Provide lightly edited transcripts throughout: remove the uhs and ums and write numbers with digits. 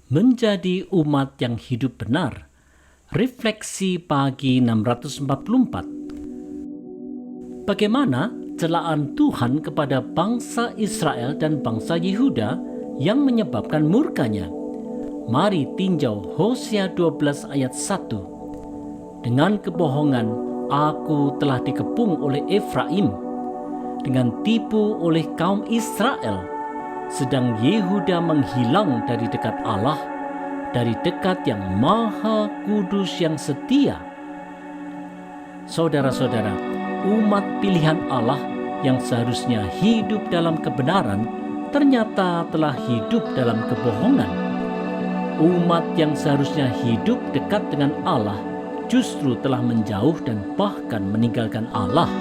Menjadi umat yang hidup benar. Refleksi pagi 644. Bagaimana celaan Tuhan kepada bangsa Israel dan bangsa Yehuda yang menyebabkan murkanya? Mari tinjau Hosea 12 ayat 1. Dengan kebohongan aku telah dikepung oleh Efraim, dengan tipu oleh kaum Israel. Sedang Yehuda menghilang dari dekat Allah, dari dekat yang maha kudus yang setia. Saudara-saudara, umat pilihan Allah yang seharusnya hidup dalam kebenaran, ternyata telah hidup dalam kebohongan. Umat yang seharusnya hidup dekat dengan Allah, justru telah menjauh dan bahkan meninggalkan Allah.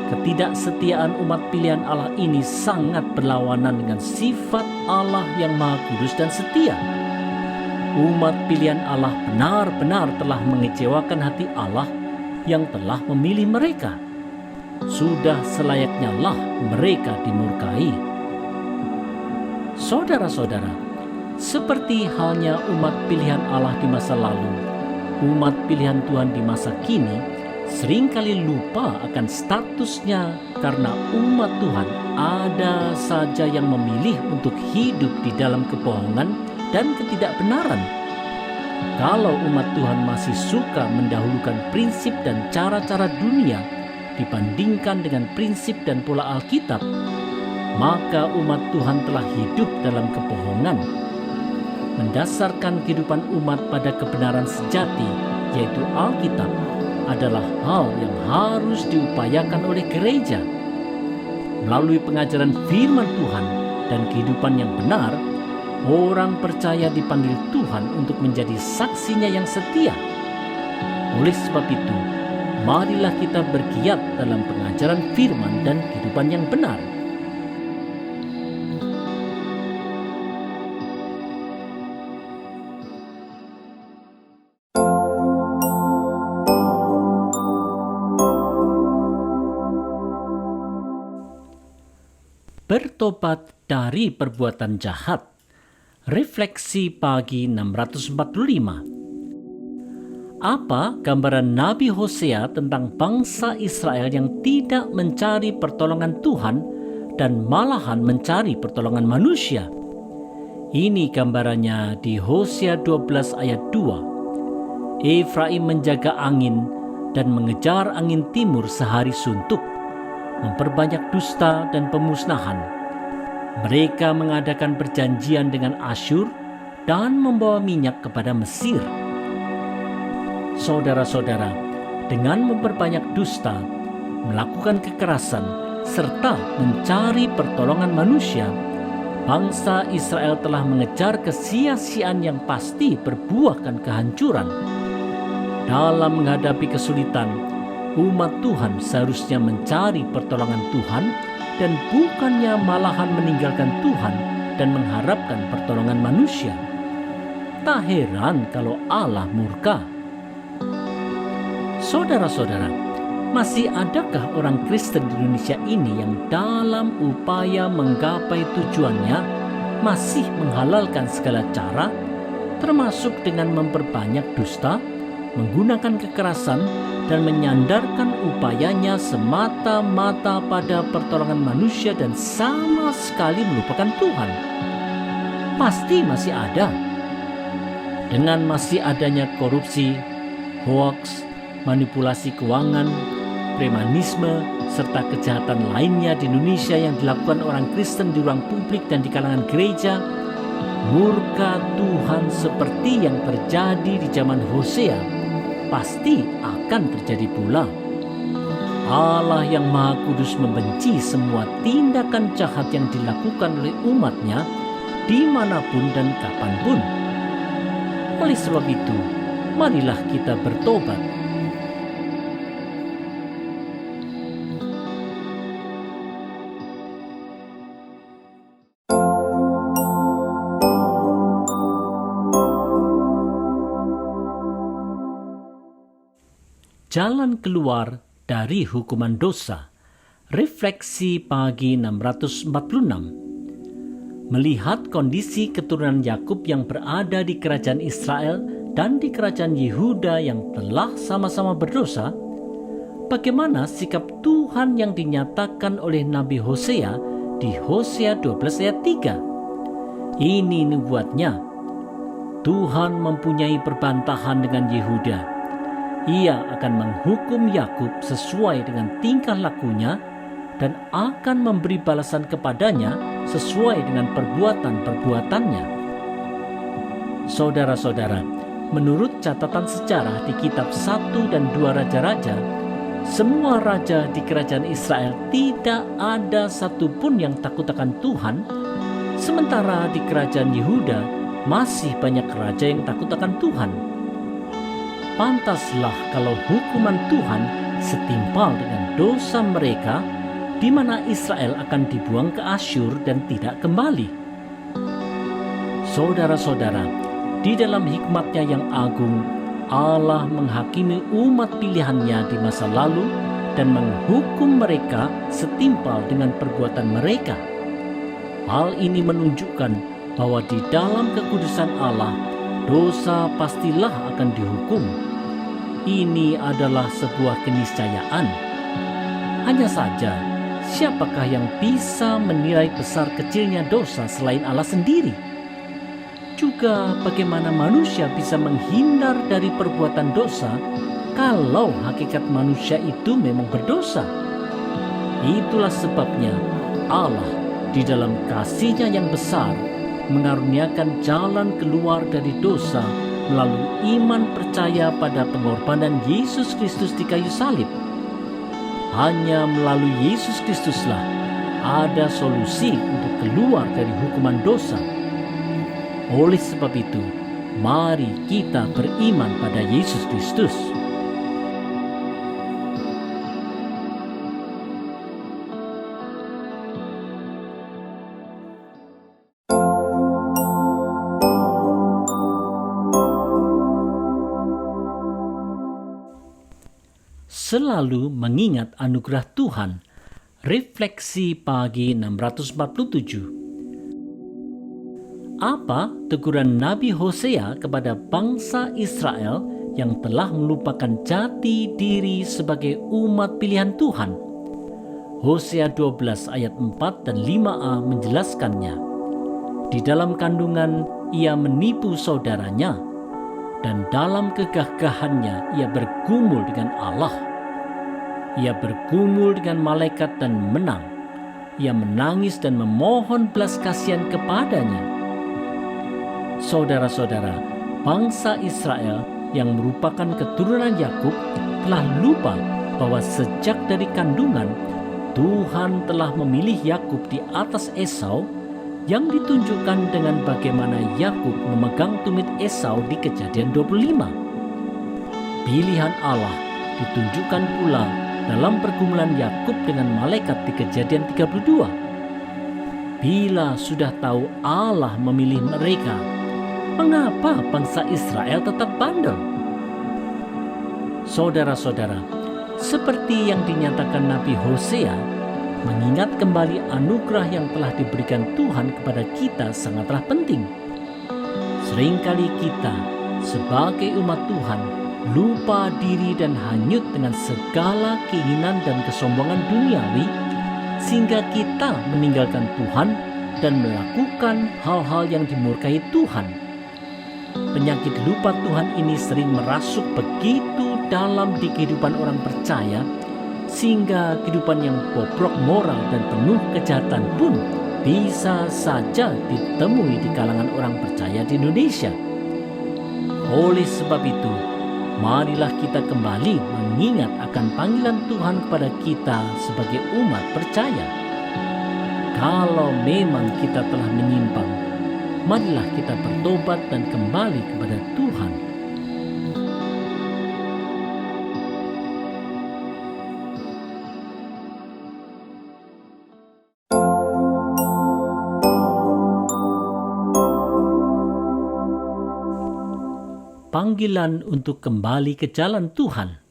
Ketidaksetiaan umat pilihan Allah ini sangat berlawanan dengan sifat Allah yang maha kudus dan setia. Umat pilihan Allah benar-benar telah mengecewakan hati Allah yang telah memilih mereka. Sudah selayaknya lah mereka dimurkai. Saudara-saudara, seperti halnya umat pilihan Allah di masa lalu, umat pilihan Tuhan di masa kini seringkali lupa akan statusnya karena umat Tuhan ada saja yang memilih untuk hidup di dalam kebohongan dan ketidakbenaran. Kalau umat Tuhan masih suka mendahulukan prinsip dan cara-cara dunia dibandingkan dengan prinsip dan pola Alkitab, maka umat Tuhan telah hidup dalam kebohongan. Mendasarkan kehidupan umat pada kebenaran sejati, yaitu Alkitab, adalah hal yang harus diupayakan oleh gereja. Melalui pengajaran firman Tuhan dan kehidupan yang benar, orang percaya dipanggil Tuhan untuk menjadi saksinya yang setia. Oleh sebab itu, marilah kita bergiat dalam pengajaran firman dan kehidupan yang benar. Bertobat dari perbuatan jahat. Refleksi pagi 645. Apa gambaran Nabi Hosea tentang bangsa Israel yang tidak mencari pertolongan Tuhan dan malahan mencari pertolongan manusia? Ini gambarannya di Hosea 12 ayat 2. Efraim menjaga angin dan mengejar angin timur sehari suntuk, memperbanyak dusta dan pemusnahan. Mereka mengadakan perjanjian dengan Asyur dan membawa minyak kepada Mesir. Saudara-saudara, dengan memperbanyak dusta, melakukan kekerasan, serta mencari pertolongan manusia, bangsa Israel telah mengejar kesia-siaan yang pasti berbuahkan kehancuran. Dalam menghadapi kesulitan, umat Tuhan seharusnya mencari pertolongan Tuhan dan bukannya malahan meninggalkan Tuhan dan mengharapkan pertolongan manusia. Tak heran kalau Allah murka. Saudara-saudara, masih adakah orang Kristen di Indonesia ini yang dalam upaya menggapai tujuannya masih menghalalkan segala cara, termasuk dengan memperbanyak dusta, menggunakan kekerasan, dan menyandarkan upayanya semata-mata pada pertolongan manusia dan sama sekali melupakan Tuhan? Pasti masih ada. Dengan masih adanya korupsi, hoaks, manipulasi keuangan, premanisme, serta kejahatan lainnya di Indonesia yang dilakukan orang Kristen di ruang publik dan di kalangan gereja, murka Tuhan seperti yang terjadi di zaman Hosea pasti akan terjadi pula. Allah yang Maha Kudus membenci semua tindakan jahat yang dilakukan oleh umatnya dimanapun dan kapanpun. Oleh sebab itu, marilah kita bertobat. Jalan keluar dari hukuman dosa. Refleksi pagi 646. Melihat kondisi keturunan Yakub yang berada di kerajaan Israel dan di kerajaan Yehuda yang telah sama-sama berdosa, bagaimana sikap Tuhan yang dinyatakan oleh Nabi Hosea di Hosea 12 ayat 3? Ini nubuatnya. Tuhan mempunyai perbantahan dengan Yehuda. Ia akan menghukum Yakub sesuai dengan tingkah lakunya dan akan memberi balasan kepadanya sesuai dengan perbuatan-perbuatannya. Saudara-saudara, menurut catatan sejarah di kitab 1 dan 2 Raja-Raja, semua raja di kerajaan Israel tidak ada satupun yang takut akan Tuhan, sementara di kerajaan Yehuda masih banyak raja yang takut akan Tuhan. Pantaslah kalau hukuman Tuhan setimpal dengan dosa mereka, di mana Israel akan dibuang ke Asyur dan tidak kembali. Saudara-saudara, di dalam hikmat-Nya yang agung, Allah menghakimi umat pilihan-Nya di masa lalu dan menghukum mereka setimpal dengan perbuatan mereka. Hal ini menunjukkan bahwa di dalam kekudusan Allah, dosa pastilah akan dihukum. Ini adalah sebuah keniscayaan. Hanya saja, siapakah yang bisa menilai besar kecilnya dosa selain Allah sendiri? Juga bagaimana manusia bisa menghindar dari perbuatan dosa kalau hakikat manusia itu memang berdosa? Itulah sebabnya Allah di dalam kasih-Nya yang besar mengaruniakan jalan keluar dari dosa melalui iman percaya pada pengorbanan Yesus Kristus di kayu salib. Hanya melalui Yesus Kristuslah ada solusi untuk keluar dari hukuman dosa. Oleh sebab itu, mari kita beriman pada Yesus Kristus. Selalu mengingat anugerah Tuhan. Refleksi pagi 647. Apa teguran Nabi Hosea kepada bangsa Israel yang telah melupakan jati diri sebagai umat pilihan Tuhan? Hosea 12 ayat 4 dan 5a menjelaskannya. Di dalam kandungan ia menipu saudaranya, dan dalam kegagahannya ia bergumul dengan Allah. Ia bergumul dengan malaikat dan menang. Ia menangis dan memohon belas kasihan kepadanya. Saudara-saudara, bangsa Israel yang merupakan keturunan Yakub telah lupa bahwa sejak dari kandungan Tuhan telah memilih Yakub di atas Esau, yang ditunjukkan dengan bagaimana Yakub memegang tumit Esau di Kejadian 25. Pilihan Allah ditunjukkan pula dalam pergumulan Yakub dengan malaikat di Kejadian 32. Bila sudah tahu Allah memilih mereka, mengapa bangsa Israel tetap bandel? Saudara-saudara, seperti yang dinyatakan Nabi Hosea, mengingat kembali anugerah yang telah diberikan Tuhan kepada kita sangatlah penting. Seringkali kita sebagai umat Tuhan lupa diri dan hanyut dengan segala keinginan dan kesombongan duniawi, sehingga kita meninggalkan Tuhan dan melakukan hal-hal yang dimurkai Tuhan. Penyakit lupa Tuhan ini sering merasuk begitu dalam di kehidupan orang percaya, sehingga kehidupan yang bobrok moral dan penuh kejahatan pun bisa saja ditemui di kalangan orang percaya di Indonesia. Oleh sebab itu, marilah kita kembali mengingat akan panggilan Tuhan kepada kita sebagai umat percaya. Kalau memang kita telah menyimpang, marilah kita bertobat dan kembali kepada Tuhan. Panggilan untuk kembali ke jalan Tuhan.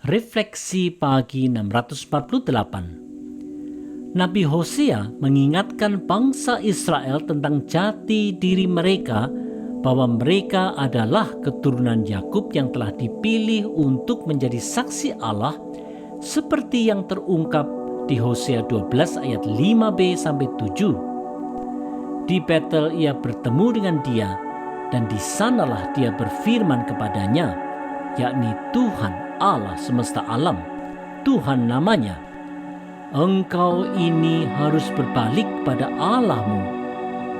Refleksi pagi 648. Nabi Hosea mengingatkan bangsa Israel tentang jati diri mereka, bahwa mereka adalah keturunan Yakub yang telah dipilih untuk menjadi saksi Allah, seperti yang terungkap di Hosea 12 ayat 5b sampai 7. Di Betel ia bertemu dengan dia, dan di sanalah dia berfirman kepadanya, yakni Tuhan Allah semesta alam, Tuhan namanya, "Engkau ini harus berbalik pada Allahmu.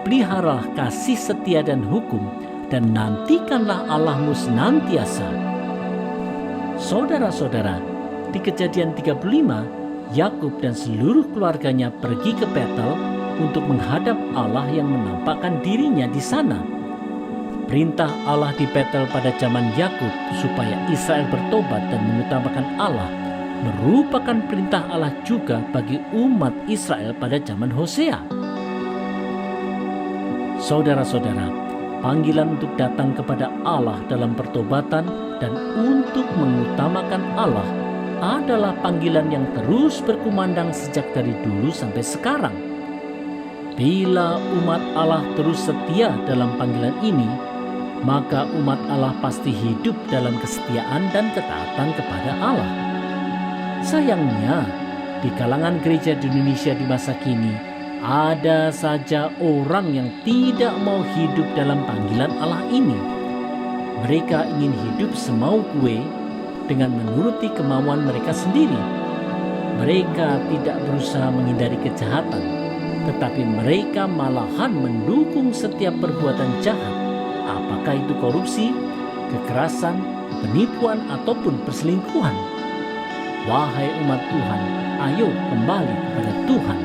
Peliharalah kasih setia dan hukum, dan nantikanlah Allahmu senantiasa." Saudara-saudara, di Kejadian 35, Yakub dan seluruh keluarganya pergi ke Betel untuk menghadap Allah yang menampakkan dirinya di sana. Perintah Allah di Betel pada zaman Yakub supaya Israel bertobat dan mengutamakan Allah merupakan perintah Allah juga bagi umat Israel pada zaman Hosea. Saudara-saudara, panggilan untuk datang kepada Allah dalam pertobatan dan untuk mengutamakan Allah adalah panggilan yang terus berkumandang sejak dari dulu sampai sekarang. Bila umat Allah terus setia dalam panggilan ini, maka umat Allah pasti hidup dalam kesetiaan dan ketaatan kepada Allah. Sayangnya, di kalangan gereja di Indonesia di masa kini, ada saja orang yang tidak mau hidup dalam panggilan Allah ini. Mereka ingin hidup semau kue dengan menuruti kemauan mereka sendiri. Mereka tidak berusaha menghindari kejahatan, tetapi mereka malahan mendukung setiap perbuatan jahat, apakah itu korupsi, kekerasan, penipuan, ataupun perselingkuhan. Wahai umat Tuhan, ayo kembali kepada Tuhan.